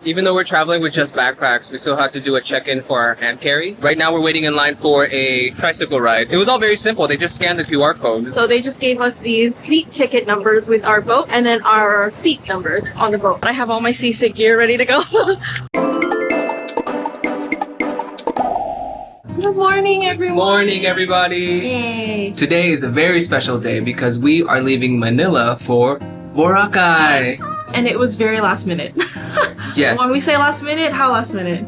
Even though we're traveling with just backpacks, we still have to do a check-in for our hand carry. Right now we're waiting in line for a tricycle ride. It was all very simple. They just scanned the QR code. So they just gave us these seat ticket numbers with our boat and then our seat numbers on the boat. I have all my seasick gear ready to go. Good morning, everyone. Morning, everybody. Yay. Today is a very special day because we are leaving Manila for Boracay. And it was very last minute. Yes. When we say last minute, how last minute?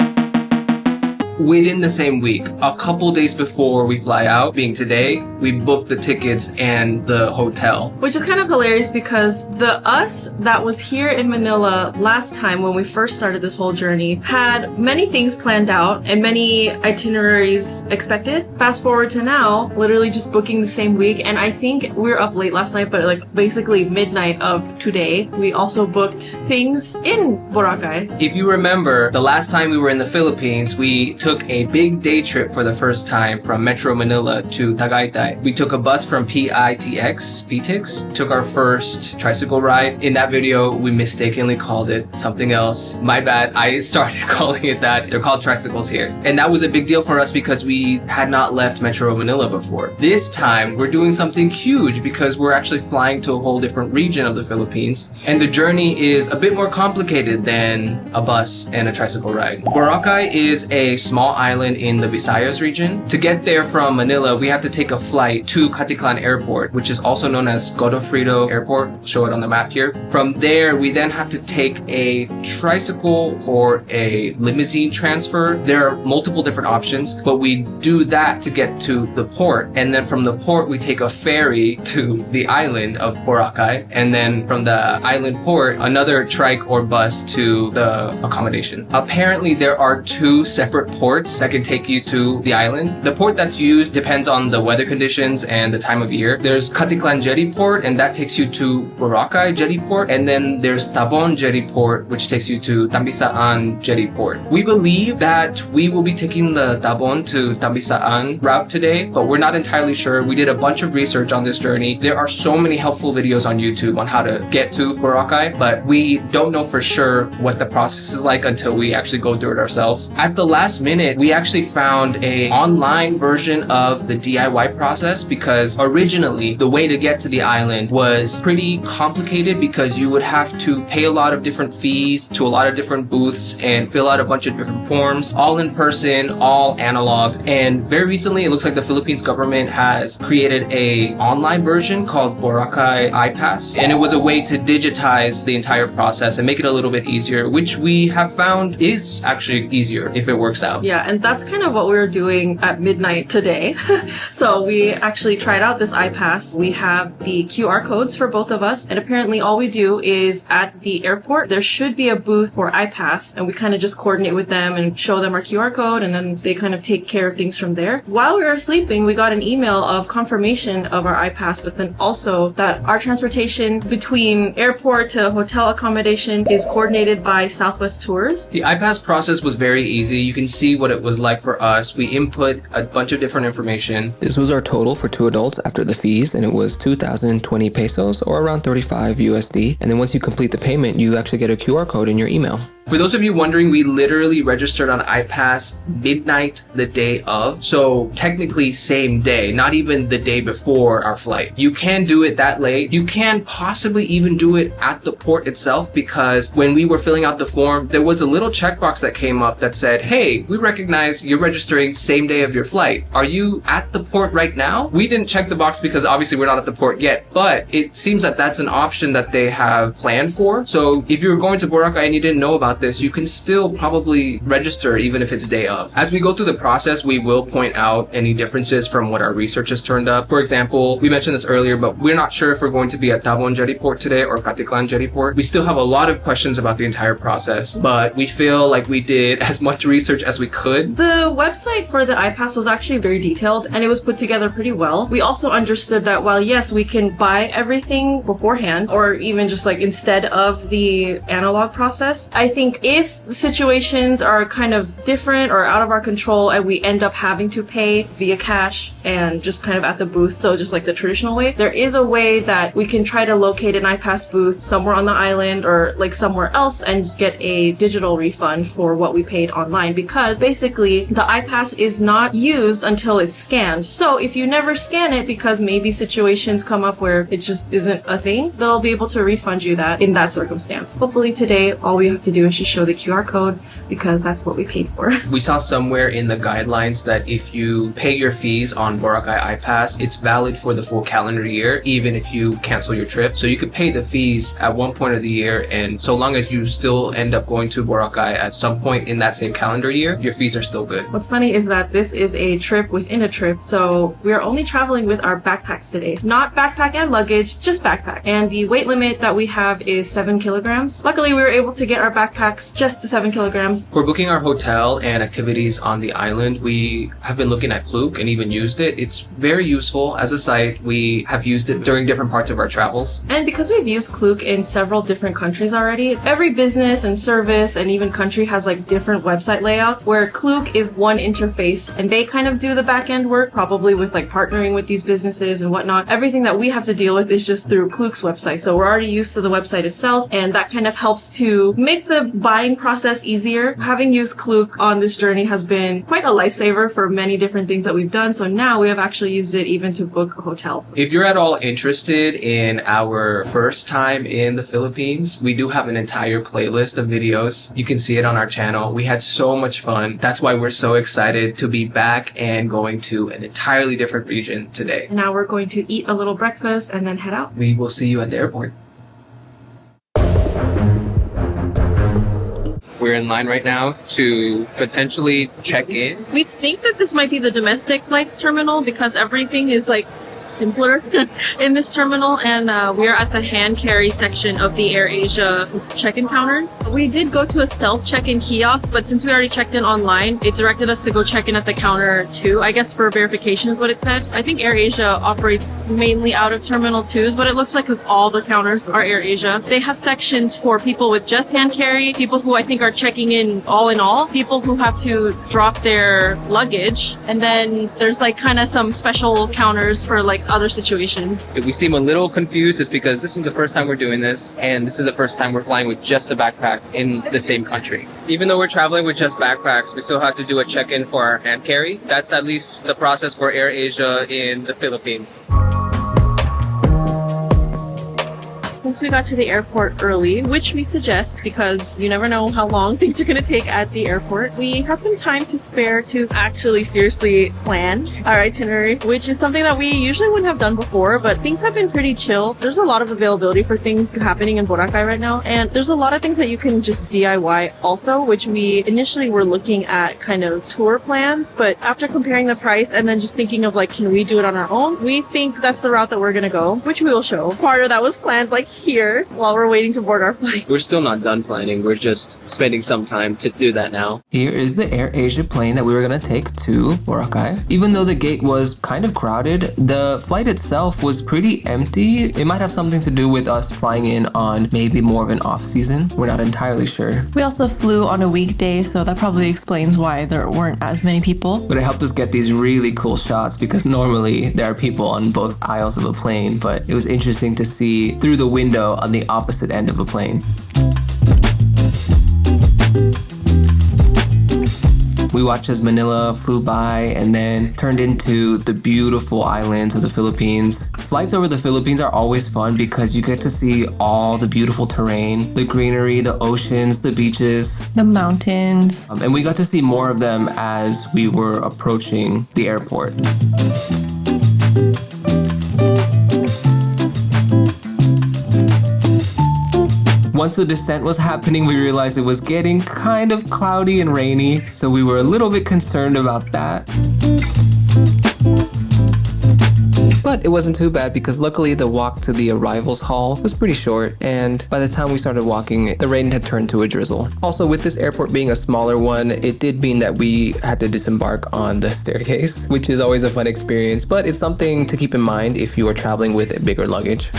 Within the same week, a couple days before we fly out, being today, we booked the tickets and the hotel. Which is kind of hilarious because the us that was here in Manila last time when we first started this whole journey had many things planned out and many itineraries expected. Fast forward to now, literally just booking the same week, and I think we were up late last night, but like basically midnight of today, we also booked things in Boracay. If you remember, the last time we were in the Philippines, we took a big day trip for the first time from Metro Manila to Tagaytay. We took a bus from PITX, took our first tricycle ride. In that video, we mistakenly called it something else. My bad, I started calling it that. They're called tricycles here. And that was a big deal for us because we had not left Metro Manila before. This time, we're doing something huge because we're actually flying to a whole different region of the Philippines. And the journey is a bit more complicated than a bus and a tricycle ride. Boracay is a small island in the Visayas region. To get there from Manila, we have to take a flight to Caticlan Airport, which is also known as Godofredo Airport. I'll show it on the map here. From there, we then have to take a tricycle or a limousine transfer. There are multiple different options, but we do that to get to the port. And then from the port, we take a ferry to the island of Boracay. And then from the island port, another trike or bus to the accommodation. Apparently, there are two separate ports that can take you to the island. The port that's used depends on the weather conditions and the time of year. There's Caticlan Jetty Port, and that takes you to Boracay Jetty Port. And then there's Tambon Jetty Port, which takes you to Tambisaan Jetty Port. We believe that we will be taking the Tambon to Tambisaan route today, but we're not entirely sure. We did a bunch of research on this journey. There are so many helpful videos on YouTube on how to get to Boracay, but we don't know for sure what the process is like until we actually go through it ourselves. At the last minute, we actually found an online version of the DIY process because originally the way to get to the island was pretty complicated because you would have to pay a lot of different fees to a lot of different booths and fill out a bunch of different forms, all in person, all analog. And very recently, it looks like the Philippines government has created a online version called Boracay iPass, and it was a way to digitize the entire process and make it a little bit easier, which we have found is actually easier if it works out. Yeah, and that's kind of what we were doing at midnight today. So we actually tried out this iPass. We have the QR codes for both of us, and apparently all we do is at the airport, there should be a booth for iPass, and we kind of just coordinate with them and show them our QR code, and then they kind of take care of things from there. While we were sleeping, we got an email of confirmation of our iPass, but then also that our transportation between airport to hotel accommodation is coordinated by Southwest Tours. The iPass process was very easy. You can see what it was like for us. We input a bunch of different information. This was our total for 2 adults after the fees, and it was 2,020 pesos or around 35 USD. And then once you complete the payment, you actually get a QR code in your email. For those of you wondering, we literally registered on iPass midnight the day of. So technically same day, not even the day before our flight. You can do it that late. You can possibly even do it at the port itself because when we were filling out the form, there was a little checkbox that came up that said, hey, we recognize you're registering same day of your flight. Are you at the port right now? We didn't check the box because obviously we're not at the port yet, but it seems that that's an option that they have planned for. So if you're going to Boracay and you didn't know about this, you can still probably register even if it's day of. As we go through the process, we will point out any differences from what our research has turned up. For example, we mentioned this earlier, but we're not sure if we're going to be at Tambon Jetty Port today or Caticlan Jetty Port. We still have a lot of questions about the entire process, but we feel like we did as much research as we could. The website for the iPass was actually very detailed and it was put together pretty well. We also understood that while yes, we can buy everything beforehand or even just like instead of the analog process, I think think if situations are kind of different or out of our control and we end up having to pay via cash and just kind of at the booth, so just like the traditional way, there is a way that we can try to locate an iPass booth somewhere on the island or like somewhere else and get a digital refund for what we paid online, because basically the iPass is not used until it's scanned. So if you never scan it because maybe situations come up where it just isn't a thing, they'll be able to refund you that in that circumstance. Hopefully today all we have to do is just show the QR code, because that's what we paid for. We saw somewhere in the guidelines that if you pay your fees on Boracay iPass, it's valid for the full calendar year, even if you cancel your trip. So you could pay the fees at one point of the year, and so long as you still end up going to Boracay at some point in that same calendar year, your fees are still good. What's funny is that this is a trip within a trip, so we are only traveling with our backpacks today. Not backpack and luggage, just backpack. And the weight limit that we have is 7 kilograms. Luckily, we were able to get our backpacks just to 7 kilograms. For booking our hotel and activities on the island, we have been looking at Klook and even used it. It's very useful as a site. We have used it during different parts of our travels. And because we've used Klook in several different countries already, every business and service and even country has like different website layouts, where Klook is one interface and they kind of do the back end work, probably with like partnering with these businesses and whatnot. Everything that we have to deal with is just through Klook's website. So we're already used to the website itself, and that kind of helps to make the buying process easier. Having used Klook on this journey has been quite a lifesaver for many different things that we've done. So now we have actually used it even to book hotels. If you're at all interested in our first time in the Philippines, we do have an entire playlist of videos. You can see it on our channel. We had so much fun. That's why we're so excited to be back and going to an entirely different region today. Now we're going to eat a little breakfast and then head out. We will see you at the airport. We're in line right now to potentially check in. We think that this might be the domestic flights terminal because everything is like simpler in this terminal, and we are at the hand carry section of the AirAsia check-in counters. We did go to a self check-in kiosk, but since we already checked in online, it directed us to go check in at the counter 2, I guess for verification is what it said. I think AirAsia operates mainly out of Terminal 2 is what it looks like, because all the counters are AirAsia. They have sections for people with just hand carry, people who I think are checking in all, people who have to drop their luggage, and then there's like kind of some special counters for like other situations. If we seem a little confused, it's because this is the first time we're doing this, and this is the first time we're flying with just the backpacks in the same country. Even though we're traveling with just backpacks, we still have to do a check-in for our hand carry. That's at least the process for AirAsia in the Philippines. Once we got to the airport early, which we suggest because you never know how long things are going to take at the airport, we had some time to spare to actually seriously plan our itinerary, which is something that we usually wouldn't have done before, but things have been pretty chill. There's a lot of availability for things happening in Boracay right now, and there's a lot of things that you can just DIY also, which we initially were looking at kind of tour plans, but after comparing the price and then just thinking of like, can we do it on our own? We think that's the route that we're going to go, which we will show. Part of that was planned like here while we're waiting to board our flight. We're still not done planning. We're just spending some time to do that now. Here is the AirAsia plane that we were going to take to Boracay. Even though the gate was kind of crowded, the flight itself was pretty empty. It might have something to do with us flying in on maybe more of an off season. We're not entirely sure. We also flew on a weekday, so that probably explains why there weren't as many people. But it helped us get these really cool shots because normally there are people on both aisles of a plane, but it was interesting to see through the window on the opposite end of a plane. We watched as Manila flew by and then turned into the beautiful islands of the Philippines. Flights over the Philippines are always fun because you get to see all the beautiful terrain, the greenery, the oceans, the beaches, The mountains. and we got to see more of them as we were approaching the airport. Once the descent was happening, we realized it was getting kind of cloudy and rainy, so we were a little bit concerned about that. But it wasn't too bad because luckily the walk to the arrivals hall was pretty short, and by the time we started walking, the rain had turned to a drizzle. Also, with this airport being a smaller one, it did mean that we had to disembark on the staircase, which is always a fun experience, but it's something to keep in mind if you are traveling with bigger luggage.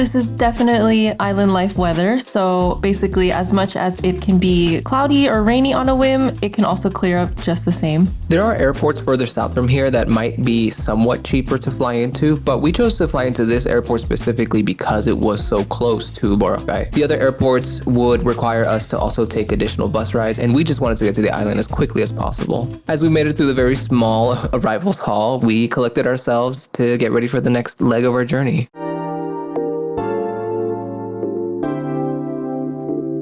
This is definitely island life weather. So basically, as much as it can be cloudy or rainy on a whim, it can also clear up just the same. There are airports further south from here that might be somewhat cheaper to fly into, but we chose to fly into this airport specifically because it was so close to Boracay. The other airports would require us to also take additional bus rides, and we just wanted to get to the island as quickly as possible. As we made it through the very small arrivals hall, we collected ourselves to get ready for the next leg of our journey.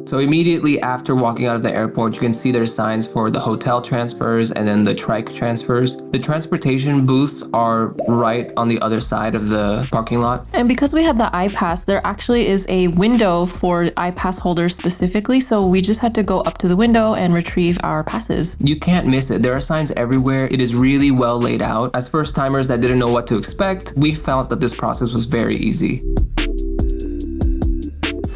So immediately after walking out of the airport, you can see there's signs for the hotel transfers and then the trike transfers. The transportation booths are right on the other side of the parking lot. And because we had the iPass, there actually is a window for iPass holders specifically. So we just had to go up to the window and retrieve our passes. You can't miss it. There are signs everywhere. It is really well laid out. As first timers that didn't know what to expect, we felt that this process was very easy.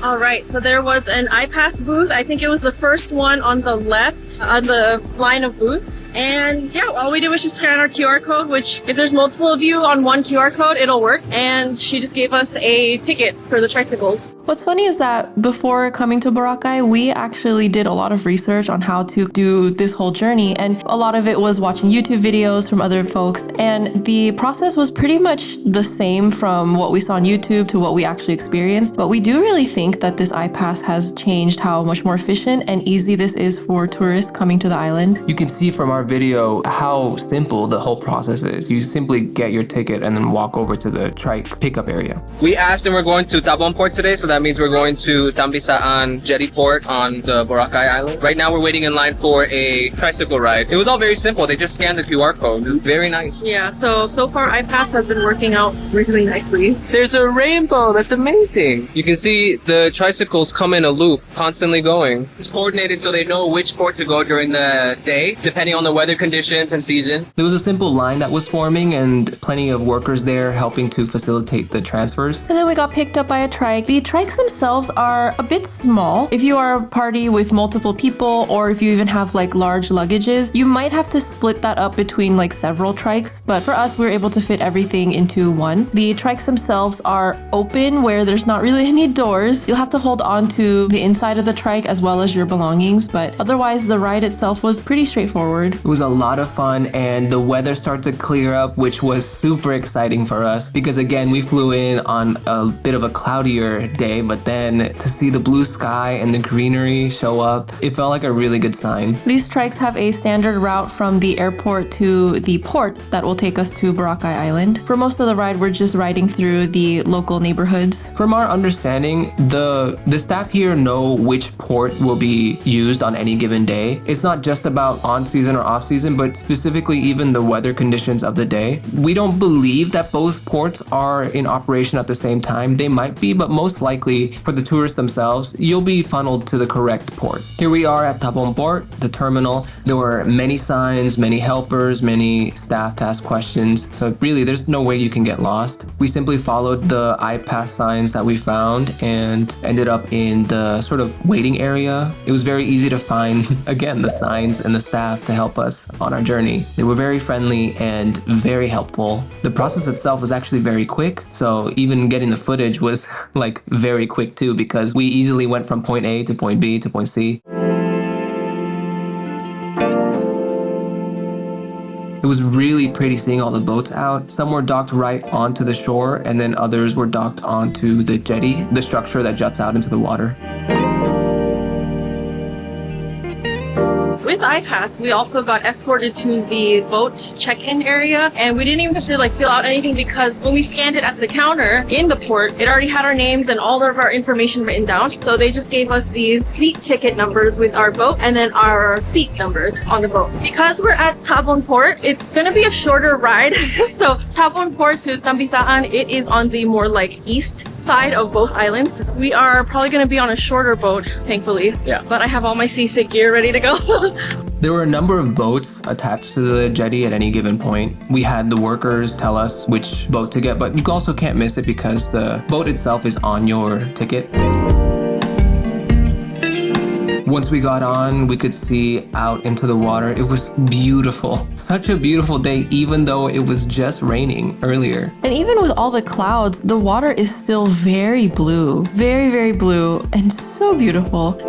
All right, so there was an iPass booth. I think it was the first one on the left on the line of booths. And yeah, all we did was just scan our QR code, which if there's multiple of you on one QR code, it'll work. And she just gave us a ticket for the tricycles. What's funny is that before coming to Boracay, we actually did a lot of research on how to do this whole journey. And a lot of it was watching YouTube videos from other folks. And the process was pretty much the same from what we saw on YouTube to what we actually experienced. But we do really think that this iPass has changed how much more efficient and easy this is for tourists coming to the island. You can see from our video how simple the whole process is. You simply get your ticket and then walk over to the trike pickup area. We asked and we're going to Tambon port today, so that means we're going to Tambisaan jetty port on the Boracay island. Right now we're waiting in line for a tricycle ride. It was all very simple. They just scanned the QR code. It was very nice. Yeah, so far iPass has been working out really nicely. There's a rainbow. That's amazing. You can see the tricycles come in a loop, constantly going. It's coordinated so they know which port to go during the day, depending on the weather conditions and season. There was a simple line that was forming and plenty of workers there helping to facilitate the transfers. And then we got picked up by a trike. The trikes themselves are a bit small. If you are a party with multiple people, or if you even have like large luggages, you might have to split that up between like several trikes. But for us, we were able to fit everything into one. The trikes themselves are open where there's not really any doors. You'll have to hold on to the inside of the trike as well as your belongings, but otherwise the ride itself was pretty straightforward. It was a lot of fun and the weather started to clear up, which was super exciting for us because again, we flew in on a bit of a cloudier day, but then to see the blue sky and the greenery show up, it felt like a really good sign. These trikes have a standard route from the airport to the port that will take us to Boracay Island. For most of the ride, we're just riding through the local neighborhoods. From our understanding, the staff here know which port will be used on any given day. It's not just about on season or off season, but specifically even the weather conditions of the day. We don't believe that both ports are in operation at the same time. They might be, but most likely for the tourists themselves, you'll be funneled to the correct port. Here we are at Tambon Port, the terminal. There were many signs, many helpers, many staff to ask questions. So really, there's no way you can get lost. We simply followed the iPass signs that we found and ended up in the sort of waiting area. It was very easy to find, again, the signs and the staff to help us on our journey. They were very friendly and very helpful. The process itself was actually very quick. So even getting the footage was like very quick too, because we easily went from point A to point B to point C. It was really pretty seeing all the boats out. Some were docked right onto the shore, and then others were docked onto the jetty, the structure that juts out into the water. With iPass, we also got escorted to the boat check-in area, and we didn't even have to like fill out anything because when we scanned it at the counter in the port, it already had our names and all of our information written down. So they just gave us these seat ticket numbers with our boat and then our seat numbers on the boat. Because we're at Tambon Port, it's gonna be a shorter ride. So Tambon Port to Tambisaan, it is on the more like east side of both islands. We are probably going to be on a shorter boat, thankfully. Yeah. But I have all my seasick gear ready to go. There were a number of boats attached to the jetty at any given point. We had the workers tell us which boat to get, but you also can't miss it because the boat itself is on your ticket. Once we got on, we could see out into the water. It was beautiful. Such a beautiful day, even though it was just raining earlier. And even with all the clouds, the water is still very blue. Very, very blue and so beautiful.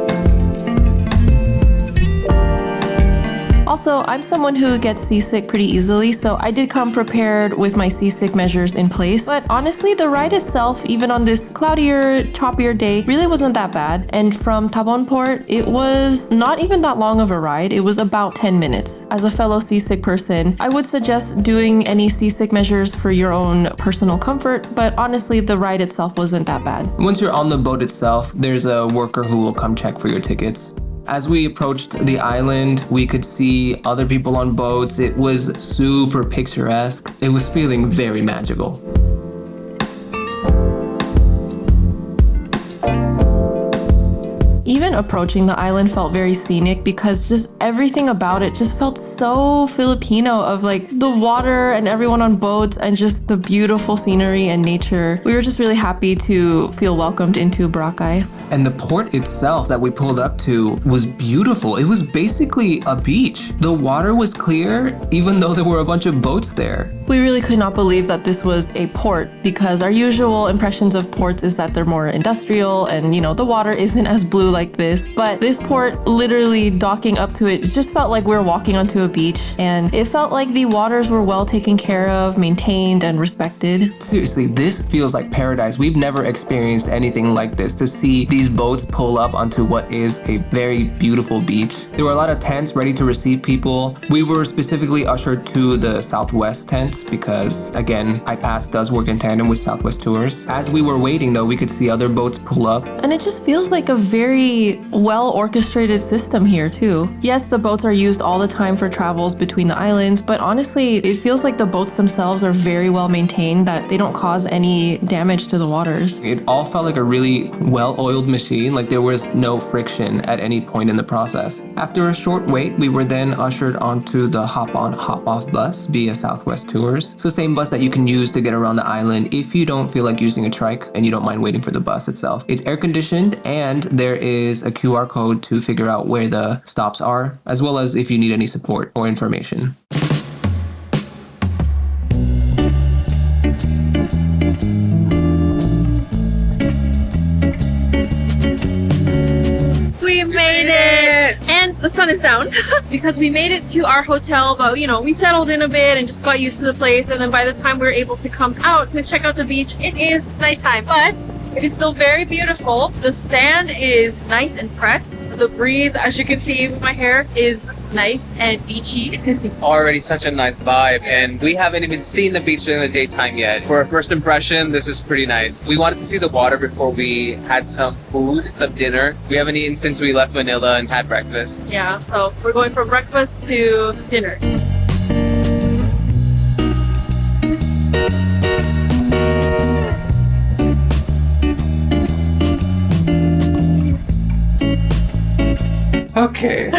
Also, I'm someone who gets seasick pretty easily, so I did come prepared with my seasick measures in place. But honestly, the ride itself, even on this cloudier, choppier day, really wasn't that bad. And from Tambon port, it was not even that long of a ride. It was about 10 minutes. As a fellow seasick person, I would suggest doing any seasick measures for your own personal comfort, but honestly, the ride itself wasn't that bad. Once you're on the boat itself, there's a worker who will come check for your tickets. As we approached the island, we could see other people on boats. It was super picturesque. It was feeling very magical. Even approaching the island felt very scenic because just everything about it just felt so Filipino, of like the water and everyone on boats and just the beautiful scenery and nature. We were just really happy to feel welcomed into Boracay. And the port itself that we pulled up to was beautiful. It was basically a beach. The water was clear, even though there were a bunch of boats there. We really could not believe that this was a port because our usual impressions of ports is that they're more industrial and, you know, the water isn't as blue like this. But this port, literally docking up to it, just felt like we were walking onto a beach, and it felt like the waters were well taken care of, maintained, and respected. Seriously, this feels like paradise. We've never experienced anything like this, to see these boats pull up onto what is a very beautiful beach. There were a lot of tents ready to receive people. We were specifically ushered to the Southwest tent because, again, iPass does work in tandem with Southwest Tours. As we were waiting, though, we could see other boats pull up. And it just feels like a very well-orchestrated system here, too. Yes, the boats are used all the time for travels between the islands, but honestly, it feels like the boats themselves are very well maintained, that they don't cause any damage to the waters. It all felt like a really well-oiled machine, like there was no friction at any point in the process. After a short wait, we were then ushered onto the hop-on, hop-off bus via Southwest Tours. It's the same bus that you can use to get around the island if you don't feel like using a trike and you don't mind waiting for the bus itself. It's air-conditioned, and there is a QR code to figure out where the stops are, as well as if you need any support or information. We made it! And the sun is down because we made it to our hotel, but you know, we settled in a bit and just got used to the place, and then by the time we were able to come out to check out the beach, it is nighttime, but it is still very beautiful. The sand is nice and pressed. The breeze, as you can see with my hair, is nice and beachy. Already such a nice vibe, and we haven't even seen the beach during the daytime yet. For a first impression, this is pretty nice. We wanted to see the water before we had some food, some dinner. We haven't eaten since we left Manila and had breakfast. Yeah, so we're going from breakfast to dinner. Okay.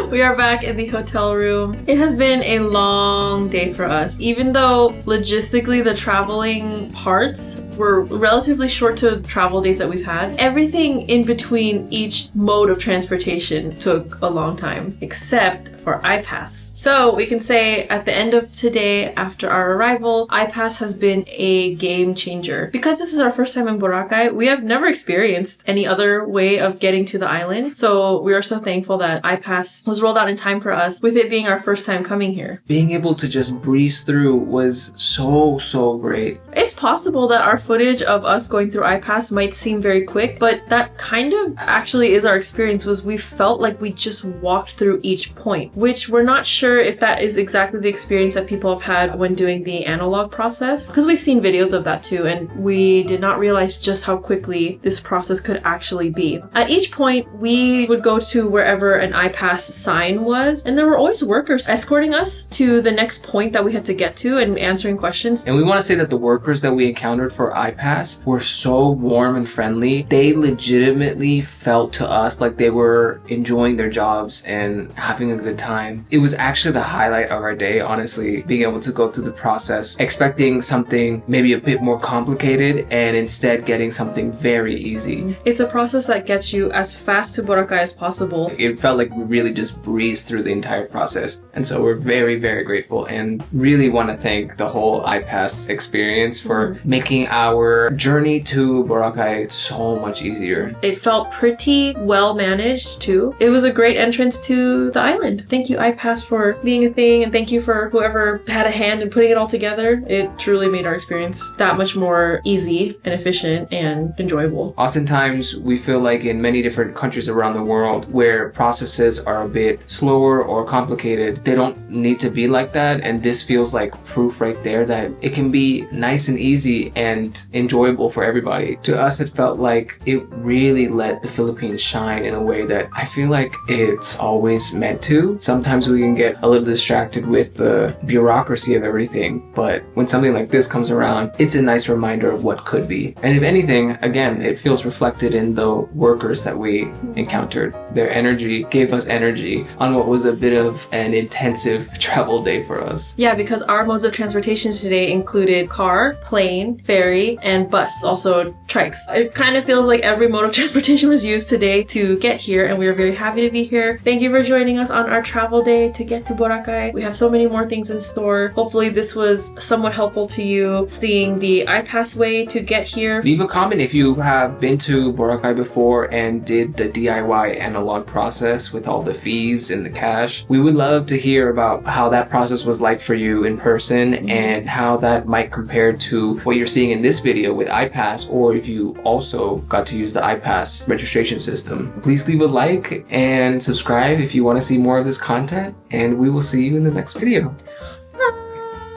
We are back in the hotel room. It has been a long day for us. Even though logistically the traveling parts were relatively short to travel days that we've had, everything in between each mode of transportation took a long time, except for iPass. So we can say at the end of today, after our arrival, iPass has been a game changer. Because this is our first time in Boracay, we have never experienced any other way of getting to the island. So we are so thankful that iPass was rolled out in time for us, with it being our first time coming here. Being able to just breeze through was so great. It's possible that our footage of us going through iPass might seem very quick, but that kind of actually is our experience. Was we felt like we just walked through each point, which we're not sure if that is exactly the experience that people have had when doing the analog process, because we've seen videos of that too, and we did not realize just how quickly this process could actually be. At each point, we would go to wherever an iPass sign was, and there were always workers escorting us to the next point that we had to get to and answering questions. And we want to say that the workers that we encountered for iPass were so warm and friendly. They legitimately felt to us like they were enjoying their jobs and having a good time. It was actually the highlight of our day, honestly, being able to go through the process, expecting something maybe a bit more complicated and instead getting something very easy. It's a process that gets you as fast to Boracay as possible. It felt like we really just breezed through the entire process. And so we're very, very grateful and really want to thank the whole iPass experience for making our journey to Boracay so much easier. It felt pretty well managed too. It was a great entrance to the island. Thank you, iPass, for being a thing, and thank you for whoever had a hand in putting it all together. It truly made our experience that much more easy and efficient and enjoyable. Oftentimes, we feel like in many different countries around the world where processes are a bit slower or complicated, they don't need to be like that. And this feels like proof right there that it can be nice and easy and enjoyable for everybody. To us, it felt like it really let the Philippines shine in a way that I feel like it's always meant to. Sometimes we can get a little distracted with the bureaucracy of everything, but when something like this comes around, it's a nice reminder of what could be. And if anything, again, it feels reflected in the workers that we encountered. Their energy gave us energy on what was a bit of an intensive travel day for us. Yeah, because our modes of transportation today included car, plane, ferry, and bus, also trikes. It kind of feels like every mode of transportation was used today to get here, and we are very happy to be here. Thank you for joining us on our travel day to get to Boracay. We have so many more things in store. Hopefully this was somewhat helpful to you, seeing the iPass way to get here. Leave a comment if you have been to Boracay before and did the DIY analog process with all the fees and the cash. We would love to hear about how that process was like for you in person and how that might compare to what you're seeing in this video with iPass, or if you also got to use the iPass registration system. Please leave a like and subscribe if you want to see more of this content, and we will see you in the next video.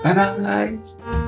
Bye bye.